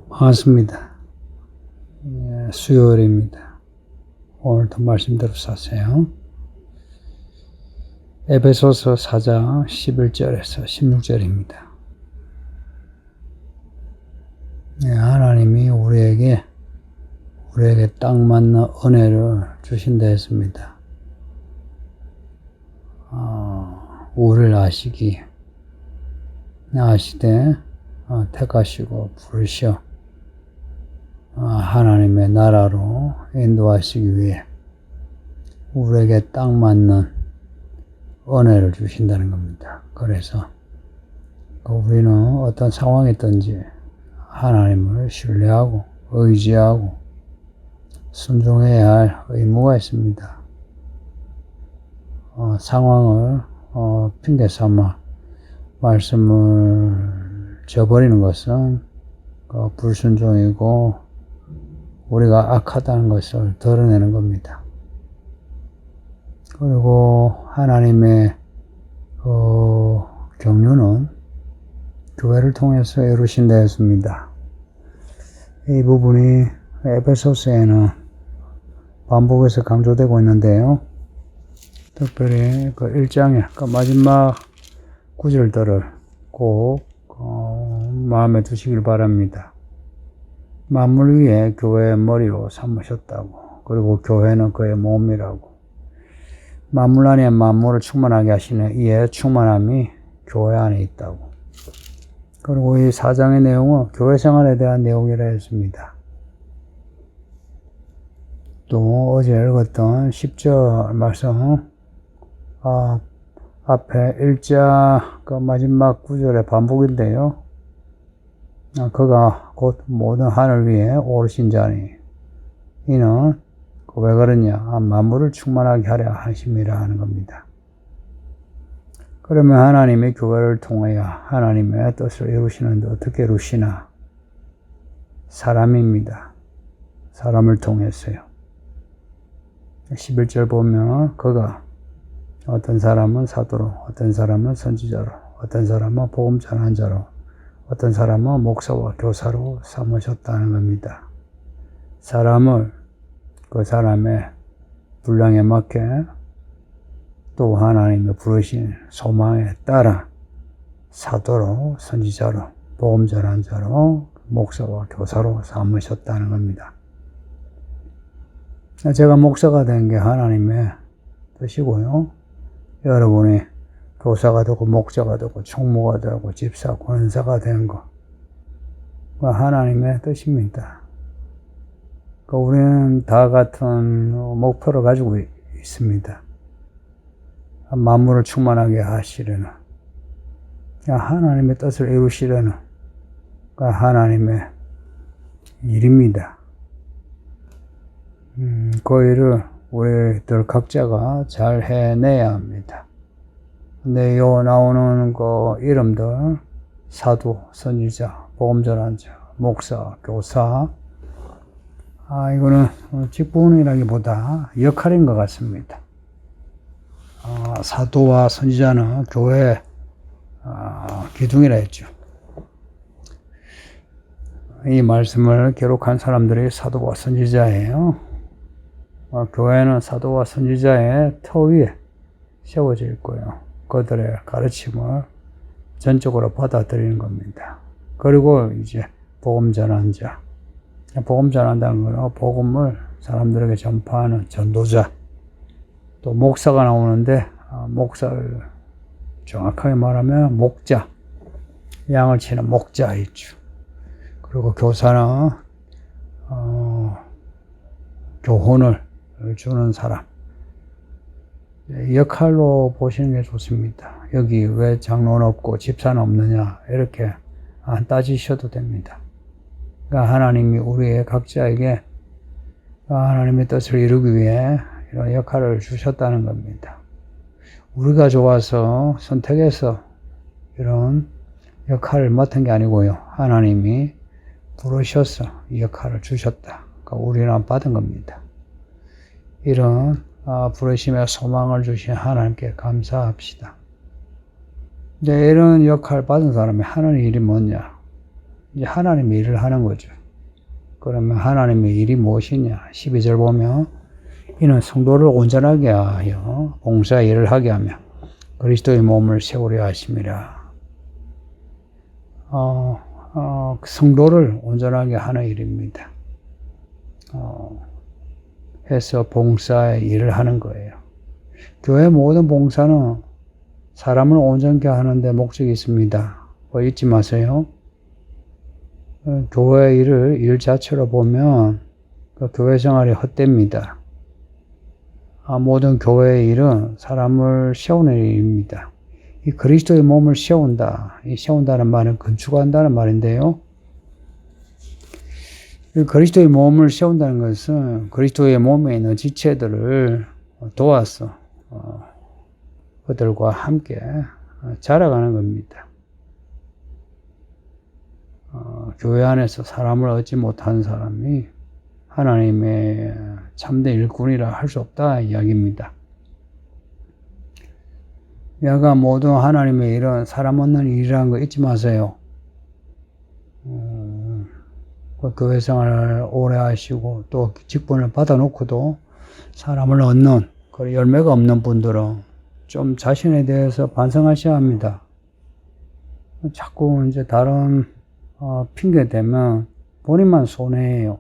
반갑습니다. 수요일입니다. 오늘도 말씀대로 사세요. 에베소서 4장 11절에서 16절입니다. 하나님이 우리에게 딱 맞는 은혜를 주신다 했습니다. 우리를 아시되 택하시고 부르셔 하나님의 나라로 인도하시기 위해 우리에게 딱 맞는 은혜를 주신다는 겁니다. 그래서 우리는 어떤 상황에 있든지 하나님을 신뢰하고 의지하고 순종해야 할 의무가 있습니다. 상황을 핑계 삼아 말씀을 저버리는 것은 불순종이고 우리가 악하다는 것을 드러내는 겁니다. 그리고 하나님의 경륜은 교회를 통해서 이루신다 했습니다. 이 부분이 에베소서에는 반복해서 강조되고 있는데요. 특별히 그 1장의 그 마지막 구절들을 꼭 마음에 두시길 바랍니다. 만물 위에 교회의 머리로 삼으셨다고. 그리고 교회는 그의 몸이라고. 만물 안에 만물을 충만하게 하시는 이의 충만함이 교회 안에 있다고. 그리고 이 4장의 내용은 교회 생활에 대한 내용이라 했습니다. 또 어제 읽었던 10절 말씀, 앞에 1장 그 마지막 구절의 반복인데요. 그가 곧 모든 하늘 위에 오르신 자니 이는 왜 그러냐, 만물을 충만하게 하려 하심이라 하는 겁니다. 그러면 하나님의 교회를 통하여 하나님의 뜻을 이루시는데 어떻게 이루시나? 사람입니다. 사람을 통해서요. 11절 보면 그가 어떤 사람은 사도로, 어떤 사람은 선지자로, 어떤 사람은 복음 전한 자로, 어떤 사람은 목사와 교사로 삼으셨다는 겁니다. 사람을 그 사람의 분량에 맞게 또 하나님의 부르신 소망에 따라 사도로, 선지자로, 복음 전한 자로, 목사와 교사로 삼으셨다는 겁니다. 제가 목사가 된 게 하나님의 뜻이고요. 여러분이 교사가 되고 목자가 되고 총무가 되고 집사, 권사가 된 거 하나님의 뜻입니다. 우리는 다 같은 목표를 가지고 있습니다. 만물을 충만하게 하시려는, 하나님의 뜻을 이루시려는 하나님의 일입니다. 그 일을 우리들 각자가 잘 해내야 합니다. 근데 요 나오는 그 이름들, 사도, 선지자, 복음 전한 자, 목사, 교사, 이거는 직분이라기보다 역할인 것 같습니다. 사도와 선지자는 교회의 기둥이라 했죠. 이 말씀을 기록한 사람들이 사도와 선지자예요. 교회는 사도와 선지자의 터 위에 세워져 있고요. 그들의 가르침을 전적으로 받아들이는 겁니다. 그리고 이제 복음 전한 자. 복음 전한다는 건 복음을 사람들에게 전파하는 전도자. 또 목사가 나오는데 목사를 정확하게 말하면 목자. 양을 치는 목자 있죠. 그리고 교사는 교훈을 주는 사람. 역할로 보시는 게 좋습니다. 여기 왜 장로는 없고 집사는 없느냐 이렇게 안 따지셔도 됩니다. 그러니까 하나님이 우리의 각자에게 하나님의 뜻을 이루기 위해 이런 역할을 주셨다는 겁니다. 우리가 좋아서 선택해서 이런 역할을 맡은 게 아니고요. 하나님이 부르셔서 이 역할을 주셨다. 그러니까 우리는 받은 겁니다. 이런 부르심의 소망을 주신 하나님께 감사합시다. 이런 역할 받은 사람이 하는 일이 뭐냐? 이제 하나님의 일을 하는 거죠. 그러면 하나님의 일이 무엇이냐? 12절 보면 이는 성도를 온전하게 하여 봉사 일을 하게 하며 그리스도의 몸을 세우려 하심이라. 성도를 온전하게 하는 일입니다. 해서 봉사의 일을 하는 거예요. 교회 모든 봉사는 사람을 온전케 하는 데 목적이 있습니다. 잊지 마세요. 교회 일을 일 자체로 보면 그 교회 생활이 헛됩니다. 모든 교회의 일은 사람을 세우는 일입니다. 이 그리스도의 몸을 세운다. 이 세운다는 말은 건축한다는 말인데요. 이 그리스도의 몸을 세운다는 것은 그리스도의 몸에 있는 지체들을 도와서 그들과 함께 자라가는 겁니다. 교회 안에서 사람을 얻지 못한 사람이 하나님의 참된 일꾼이라 할 수 없다 이야기입니다. 내가 모든 하나님의 일은 사람 얻는 일이라는 거 잊지 마세요. 교회 생활을 오래 하시고 또 직분을 받아놓고도 사람을 얻는 그 열매가 없는 분들은 좀 자신에 대해서 반성하셔야 합니다. 자꾸 이제 다른 핑계 대면 본인만 손해예요.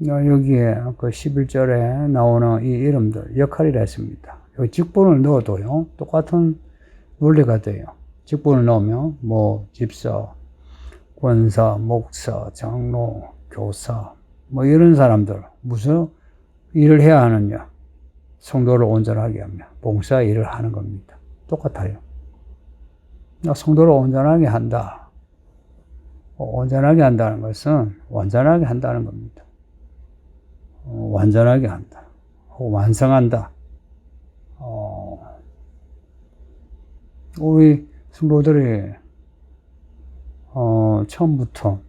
여기에 그 11절에 나오는 이 이름들 역할이라 했습니다. 여기 직분을 넣어도요 똑같은 논리가 돼요. 직분을 넣으면 뭐 집사, 권사, 목사, 장로, 교사 뭐 이런 사람들 무슨 일을 해야 하느냐? 성도를 온전하게 하며 봉사 일을 하는 겁니다. 똑같아요. 성도를 온전하게 한다. 온전하게 한다는 것은 완전하게 한다는 겁니다. 완전하게 한다. 완성한다. 우리 성도들이 처음부터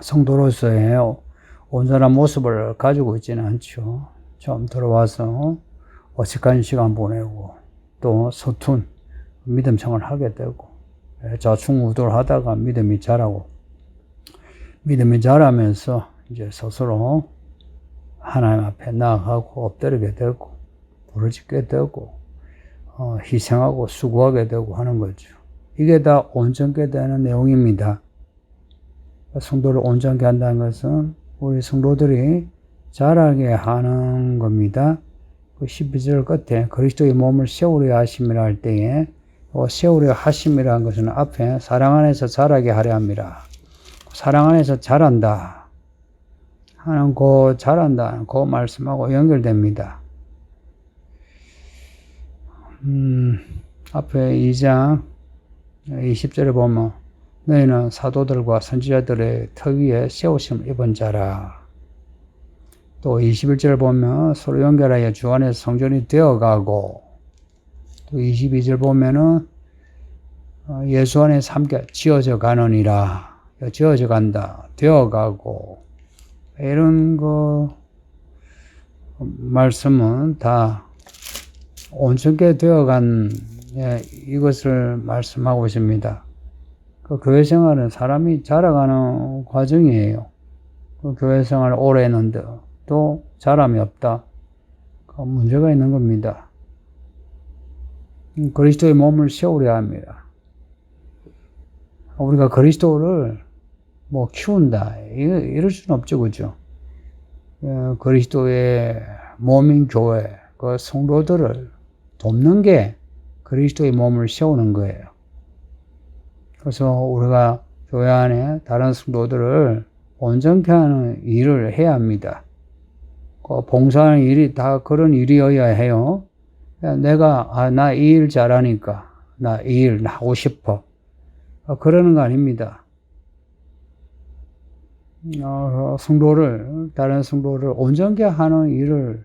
성도로서의 온전한 모습을 가지고 있지는 않죠. 처음 들어와서 어색한 시간 보내고 또 서툰 믿음 생활을 하게 되고 좌충우돌하다가 믿음이 자라고 믿음이 자라면서 이제 스스로 하나님 앞에 나아가고 엎드리게 되고 부르짖게 되고 희생하고 수고하게 되고 하는 거죠. 이게 다 온전케 되는 내용입니다. 성도를 온전케 한다는 것은 우리 성도들이 자라게 하는 겁니다. 그 12절 끝에 그리스도의 몸을 세우려 하심이라 할 때에 세우려 하심이라는 것은 앞에 사랑 안에서 자라게 하려 함이라. 사랑 안에서 자란다 하는 그 자란다 그 말씀하고 연결됩니다. 앞에 2장 20절에 보면 너희는 사도들과 선지자들의 터 위에 세우심을 입은 자라. 또 21절 보면 서로 연결하여 주 안에서 성전이 되어가고 또 22절 보면은 예수 안에서 함께 지어져 가느니라. 지어져 간다. 되어가고 이런 그 말씀은 다 온전케 되어간 이것을 말씀하고 있습니다. 그 교회 생활은 사람이 자라가는 과정이에요. 그 교회 생활을 오래 했는데 또 자람이 없다. 그 문제가 있는 겁니다. 그리스도의 몸을 세우려 합니다. 우리가 그리스도를 뭐 키운다. 이럴 수는 없죠. 그죠? 그리스도의 몸인 교회, 그 성도들을 돕는 게 그리스도의 몸을 세우는 거예요. 그래서 우리가 교회 안에 다른 성도들을 온전케 하는 일을 해야 합니다. 그 봉사하는 일이 다 그런 일이어야 해요. 내가 나 이 일 잘하니까 나 이 일 하고 싶어. 그러는 거 아닙니다. 다른 성도를 온전케 하는 일을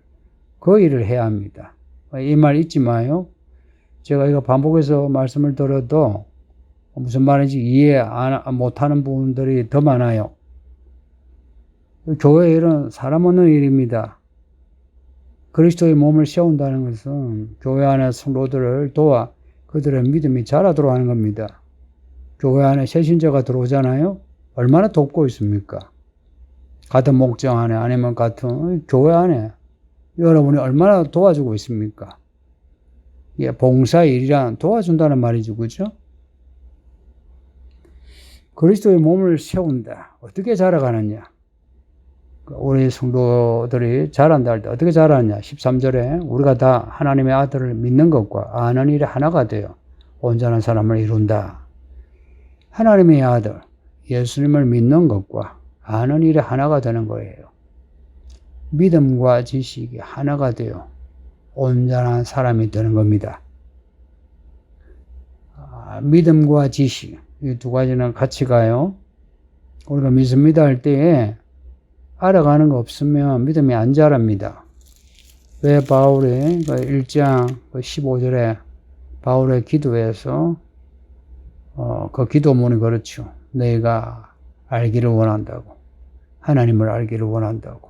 그 일을 해야 합니다. 이 말 잊지 마요. 제가 이거 반복해서 말씀을 들어도 무슨 말인지 이해 못하는 부분들이 더 많아요. 교회 일은 사람 얻는 일입니다. 그리스도의 몸을 세운다는 것은 교회 안에 성도들을 도와 그들의 믿음이 자라도록 하는 겁니다. 교회 안에 새 신자가 들어오잖아요. 얼마나 돕고 있습니까? 같은 목장 안에 아니면 같은 교회 안에 여러분이 얼마나 도와주고 있습니까? 예, 봉사일이란 도와준다는 말이죠. 그죠? 그리스도의 몸을 세운다. 어떻게 자라가느냐? 우리 성도들이 자란다 할 때 어떻게 자라느냐? 13절에 우리가 다 하나님의 아들을 믿는 것과 아는 일에 하나가 되어 온전한 사람을 이룬다. 하나님의 아들, 예수님을 믿는 것과 아는 일에 하나가 되는 거예요. 믿음과 지식이 하나가 되어 온전한 사람이 되는 겁니다. 믿음과 지식, 이 두 가지는 같이 가요. 우리가 믿습니다 할 때에 알아가는 거 없으면 믿음이 안 자랍니다. 왜 바울이 1장 15절에 바울의 기도에서 그 기도문이 그렇죠. 너희가 알기를 원한다고. 하나님을 알기를 원한다고.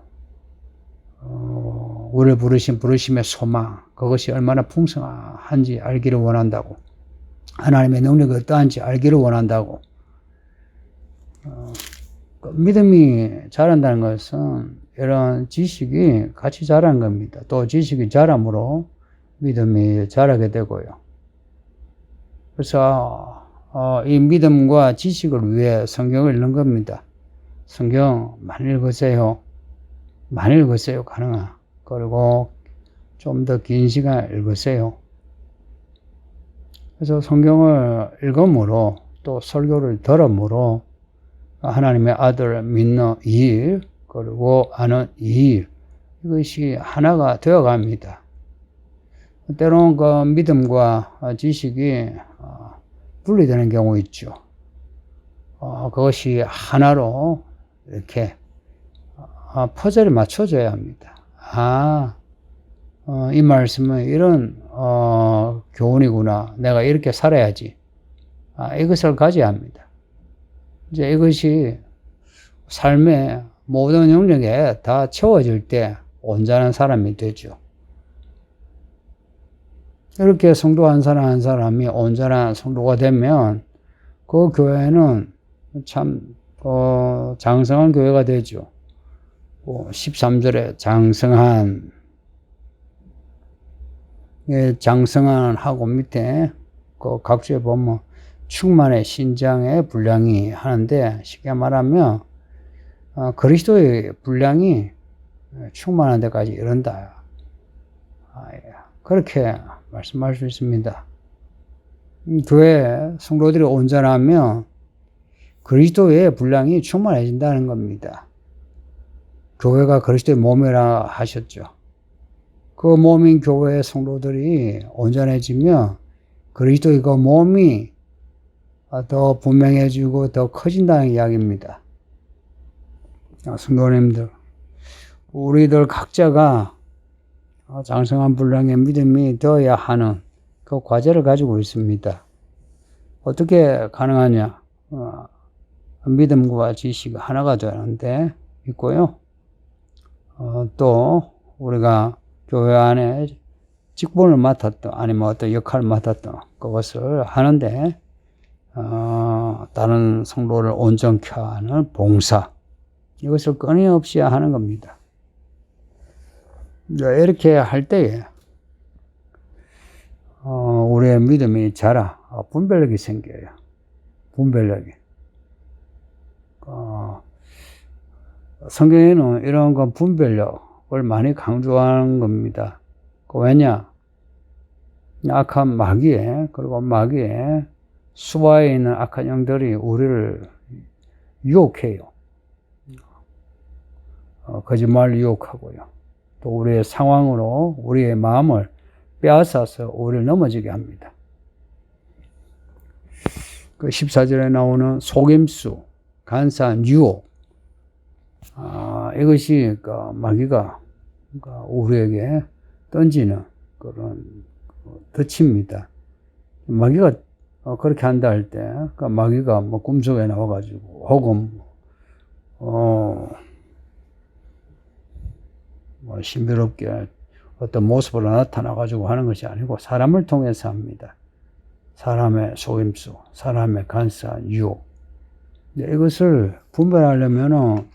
우리를 부르신 부르심의 소망, 그것이 얼마나 풍성한지 알기를 원한다고. 하나님의 능력이 어떠한지 알기를 원한다고. 믿음이 자란다는 것은 이런 지식이 같이 자란 겁니다. 또 지식이 자람으로 믿음이 자라게 되고요. 그래서 이 믿음과 지식을 위해 성경을 읽는 겁니다. 성경 많이 읽으세요. 많이 읽으세요. 가능한. 그리고 좀 더 긴 시간 읽으세요. 그래서 성경을 읽음으로 또 설교를 들음으로 하나님의 아들을 믿는 일, 그리고 아는 일, 이것이 하나가 되어 갑니다. 때로는 그 믿음과 지식이 분리되는 경우 있죠. 그것이 하나로 이렇게 퍼즐을 맞춰줘야 합니다. 이 말씀은 이런 교훈이구나. 내가 이렇게 살아야지. 이것을 가져야 합니다. 이제 이것이 삶의 모든 영역에 다 채워질 때 온전한 사람이 되죠. 이렇게 성도 한 사람 한 사람이 온전한 성도가 되면 그 교회는 참 장성한 교회가 되죠. 13절에 장성한, 장성한 하고 밑에 그 각주에 보면 충만의 신장의 분량이 하는데, 쉽게 말하면 그리스도의 분량이 충만한 데까지 이른다. 그렇게 말씀할 수 있습니다. 교회 성도들이 온전하면 그리스도의 분량이 충만해진다는 겁니다. 교회가 그리스도의 몸이라 하셨죠. 그 몸인 교회의 성도들이 온전해지면 그리스도의 그 몸이 더 분명해지고 더 커진다는 이야기입니다. 성도님들, 우리들 각자가 장성한 분량의 믿음이 되어야 하는 그 과제를 가지고 있습니다. 어떻게 가능하냐? 믿음과 지식이 하나가 되는데 있고요. 또 우리가 교회 안에 직분을 맡았던, 아니면 어떤 역할을 맡았던 그것을 하는데 다른 성도를 온전케 하는 봉사, 이것을 끊임없이 하는 겁니다. 이렇게 할 때에 우리의 믿음이 자라 분별력이 생겨요. 분별력이. 성경에는 이런 건 분별력을 많이 강조하는 겁니다. 왜냐? 악한 마귀에, 그리고 마귀에 수바에 있는 악한 영들이 우리를 유혹해요. 거짓말을 유혹하고요. 또 우리의 상황으로 우리의 마음을 빼앗아서 우리를 넘어지게 합니다. 그 14절에 나오는 속임수, 간사한 유혹, 이것이 그 마귀가 우리에게 던지는 그런 덫입니다. 마귀가 그렇게 한다 할 때, 그 마귀가 뭐 꿈속에 나와가지고, 혹은 뭐 신비롭게 어떤 모습으로 나타나가지고 하는 것이 아니고 사람을 통해서 합니다. 사람의 속임수, 사람의 간사한 유혹. 이것을 분별하려면은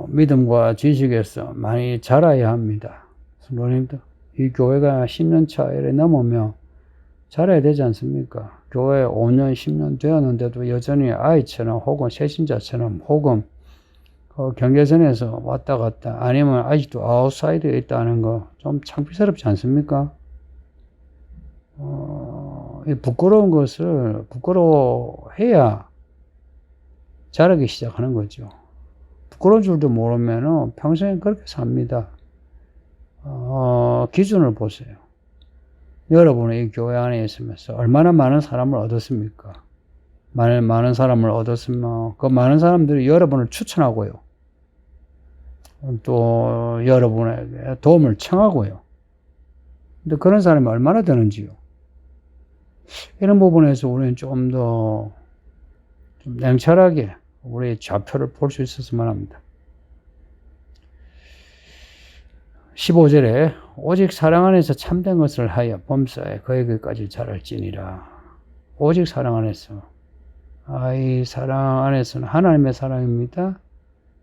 믿음과 지식에서 많이 자라야 합니다. 성도님들, 이 교회가 10년 차 이래 넘으면 자라야 되지 않습니까? 교회 5년, 10년 되었는데도 여전히 아이처럼 혹은 새신자처럼 혹은 경계선에서 왔다 갔다 아니면 아직도 아웃사이드에 있다는 거 좀 창피스럽지 않습니까? 이 부끄러운 것을 부끄러워해야 자라기 시작하는 거죠. 부끄러운 줄도 모르면은 평생 그렇게 삽니다. 기준을 보세요. 여러분의 이 교회 안에 있으면서 얼마나 많은 사람을 얻었습니까? 많은 사람을 얻었으면 그 많은 사람들이 여러분을 추천하고요. 또 여러분에게 도움을 청하고요. 근데 그런 사람이 얼마나 되는지요. 이런 부분에서 우리는 좀 더 좀 냉철하게 우리의 좌표를 볼 수 있었으면 합니다. 15절에 오직 사랑 안에서 참된 것을 하여 범사에 그에게까지 자랄지니라. 오직 사랑 안에서. 이 사랑 안에서는 하나님의 사랑입니다.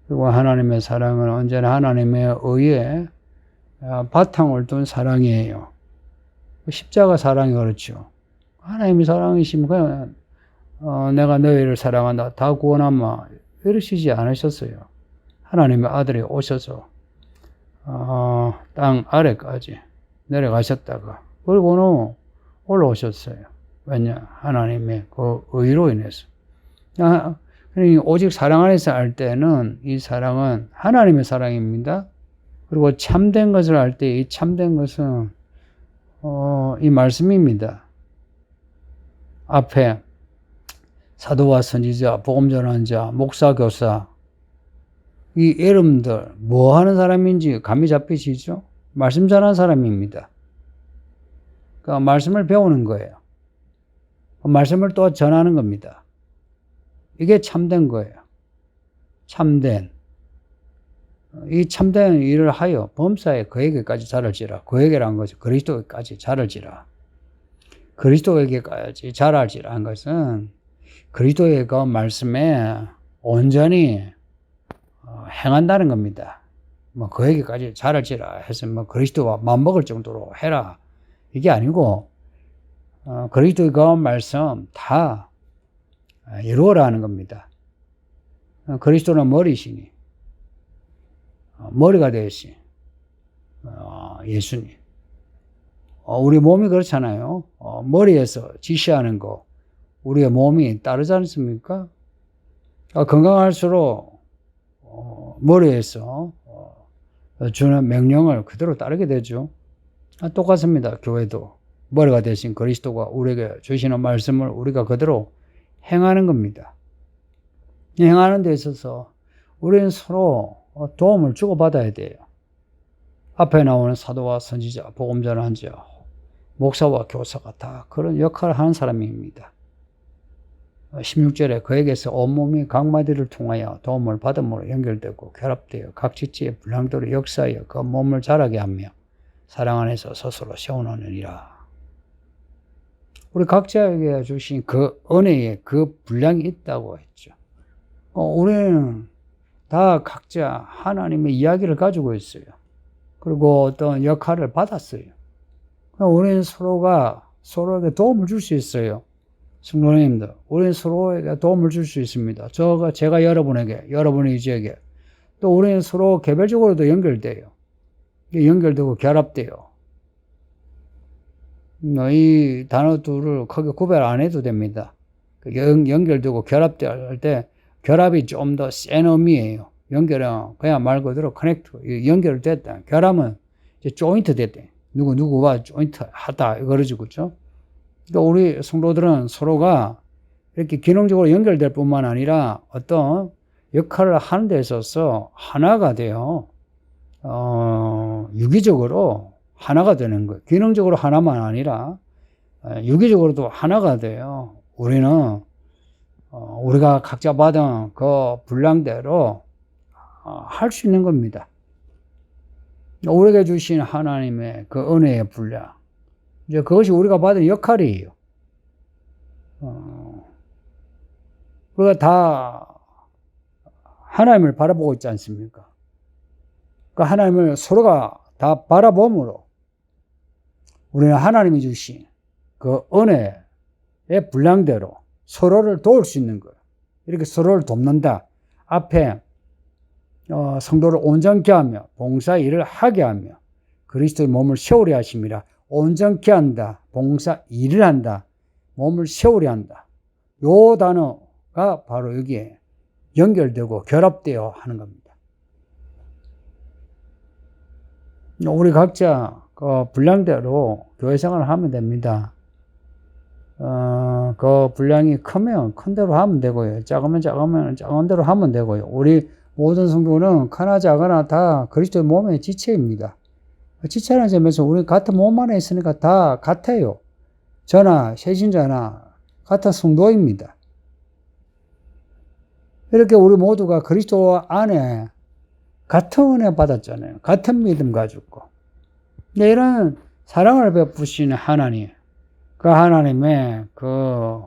그리고 하나님의 사랑은 언제나 하나님의 의에 바탕을 둔 사랑이에요. 십자가 사랑이 그렇죠. 하나님이 사랑이시면 그냥 내가 너희를 사랑한다. 다 구원하마. 이러시지 않으셨어요. 하나님의 아들이 오셔서 땅 아래까지 내려가셨다가 그리고는 올라오셨어요. 왜냐? 하나님의 그 의로 인해서. 그러니 오직 사랑 안에서 알 때는 이 사랑은 하나님의 사랑입니다. 그리고 참된 것을 알 때 이 참된 것은 이 말씀입니다. 앞에 사도와 선지자, 복음 전하는 자, 목사, 교사 이 이름들 뭐 하는 사람인지 감이 잡히시죠? 말씀 전하는 사람입니다. 그러니까 말씀을 배우는 거예요. 말씀을 또 전하는 겁니다. 이게 참된 거예요. 참된. 이 참된 일을 하여 범사에 그에게까지 자랄지라. 그에게란 것은 그리스도에게까지 자랄지라. 그리스도에게까지 자랄지라 한 것은 그리스도의 그 말씀에 온전히 행한다는 겁니다. 뭐 그에게까지 자랄지라 해서 뭐 그리스도와 맞먹을 정도로 해라. 이게 아니고 그리스도의 그 말씀 다 이루어라 하는 겁니다. 그리스도는 머리시니 머리가 되시 예수님. 우리 몸이 그렇잖아요. 머리에서 지시하는 거 우리의 몸이 따르지 않습니까? 건강할수록 머리에서 주는 명령을 그대로 따르게 되죠. 똑같습니다. 교회도 머리가 되신 그리스도가 우리에게 주시는 말씀을 우리가 그대로 행하는 겁니다. 행하는 데 있어서 우리는 서로 도움을 주고받아야 돼요. 앞에 나오는 사도와 선지자, 복음 전하는 자, 목사와 교사가 다 그런 역할을 하는 사람입니다. 16절에 그에게서 온몸이 각마디를 통하여 도움을 받음으로 연결되고 결합되어 각 지체의 분량대로 역사하여 그 몸을 자라게 하며 사랑 안에서 스스로 세워놓느니라. 우리 각자에게 주신 그 은혜에 그 분량이 있다고 했죠. 우리는 다 각자 하나님의 이야기를 가지고 있어요. 그리고 어떤 역할을 받았어요. 우리는 서로에게 도움을 줄 수 있어요. 성도님들, 우리는 서로에게 도움을 줄 수 있습니다. 제가 여러분에게, 여러분이 저에게. 또 우리는 서로 개별적으로도 연결돼요. 연결되고 결합돼요. 이 단어 둘을 크게 구별 안 해도 됩니다. 연결되고 결합될 때 결합이 좀 더 센 의미예요. 연결은 그냥 말 그대로 커넥트, 연결됐다. 결합은 이제 조인트 됐다. 누구와 조인트 하다. 그러지, 그죠? 그러니까 우리 성도들은 서로가 이렇게 기능적으로 연결될 뿐만 아니라 어떤 역할을 하는 데 있어서 하나가 돼요. 유기적으로 하나가 되는 거예요. 기능적으로 하나만 아니라 유기적으로도 하나가 돼요. 우리는 우리가 각자 받은 그 분량대로 할 수 있는 겁니다. 우리에게 주신 하나님의 그 은혜의 분량, 이제 그것이 우리가 받은 역할이에요. 우리가 다 하나님을 바라보고 있지 않습니까? 그 하나님을 서로가 다 바라봄으로 우리는 하나님이 주신 그 은혜의 분량대로 서로를 도울 수 있는 거예요. 이렇게 서로를 돕는다. 앞에 성도를 온전케 하며 봉사 일을 하게 하며 그리스도의 몸을 세우려 하심이라. 온전케 한다. 봉사 일을 한다. 몸을 세우려 한다. 요 단어가 바로 여기에 연결되고 결합되어 하는 겁니다. 우리 각자 그 분량대로 교회 생활을 하면 됩니다. 그 분량이 크면 큰 대로 하면 되고요. 작으면 작은 대로 하면 되고요. 우리 모든 성도는 크나 작으나 다 그리스도의 몸의 지체입니다. 지체라는 점에서 우리 같은 몸 안에 있으니까 다 같아요. 저나 세신자나 같은 성도입니다. 이렇게 우리 모두가 그리스도 안에 같은 은혜 받았잖아요. 같은 믿음 가지고. 이런 사랑을 베푸시는 하나님, 그 하나님의 그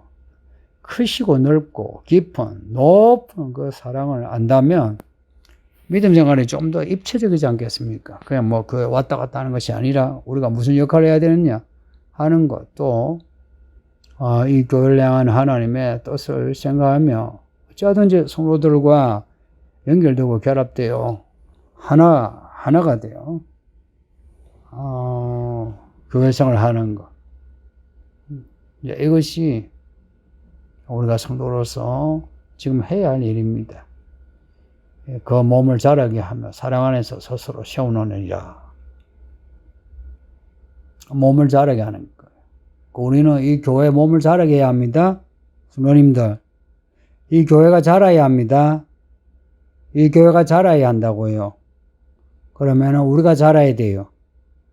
크시고 넓고 깊은 높은 그 사랑을 안다면 믿음 생활이 좀 더 입체적이지 않겠습니까? 그냥 뭐 그 왔다 갔다 하는 것이 아니라 우리가 무슨 역할을 해야 되느냐 하는 것, 또 이 교회를 향한 하나님의 뜻을 생각하며 어쩌든지 성도들과 연결되고 결합되어 하나가 돼요. 교회 생활을 하는 것. 이것이 우리가 성도로서 지금 해야 할 일입니다. 그 몸을 자라게 하며 사랑 안에서 스스로 세워놓으리라. 몸을 자라게 하는 거예요. 우리는 이 교회 몸을 자라게 해야 합니다. 성도님들, 이 교회가 자라야 합니다. 이 교회가 자라야 한다고요. 그러면 우리가 자라야 돼요.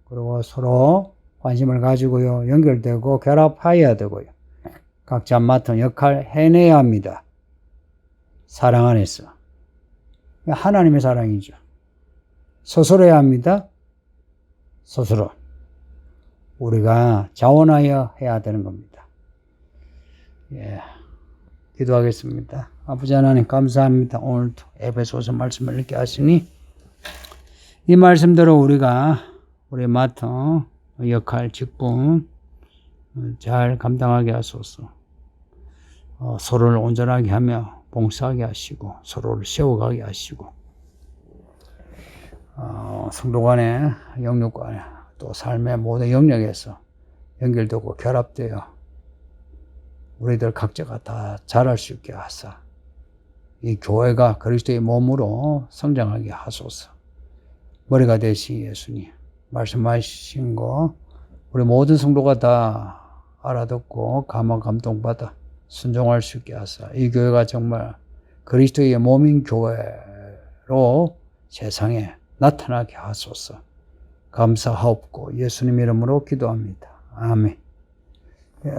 그리고 서로 관심을 가지고요. 연결되고 결합해야 되고요. 각자 맡은 역할 해내야 합니다. 사랑 안에서. 하나님의 사랑이죠. 스스로 해야 합니다. 스스로. 우리가 자원하여 해야 되는 겁니다. 예. 기도하겠습니다. 아버지 하나님 감사합니다. 오늘도 에베소서 말씀을 읽게 하시니 이 말씀대로 우리가 우리 맡은 역할, 직분 잘 감당하게 하소서. 서로를 온전하게 하며 봉사하게 하시고 서로를 세워가게 하시고 성도 간의 영역 간에 또 삶의 모든 영역에서 연결되고 결합되어 우리들 각자가 다 자랄 수 있게 하사 이 교회가 그리스도의 몸으로 성장하게 하소서. 머리가 되신 예수님 말씀하신 거 우리 모든 성도가 다 알아듣고 감동받아 순종할 수 있게 하사 이 교회가 정말 그리스도의 몸인 교회로 세상에 나타나게 하소서. 감사하옵고 예수님 이름으로 기도합니다. 아멘.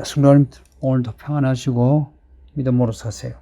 성도님 오늘도 평안하시고 믿음으로 사세요.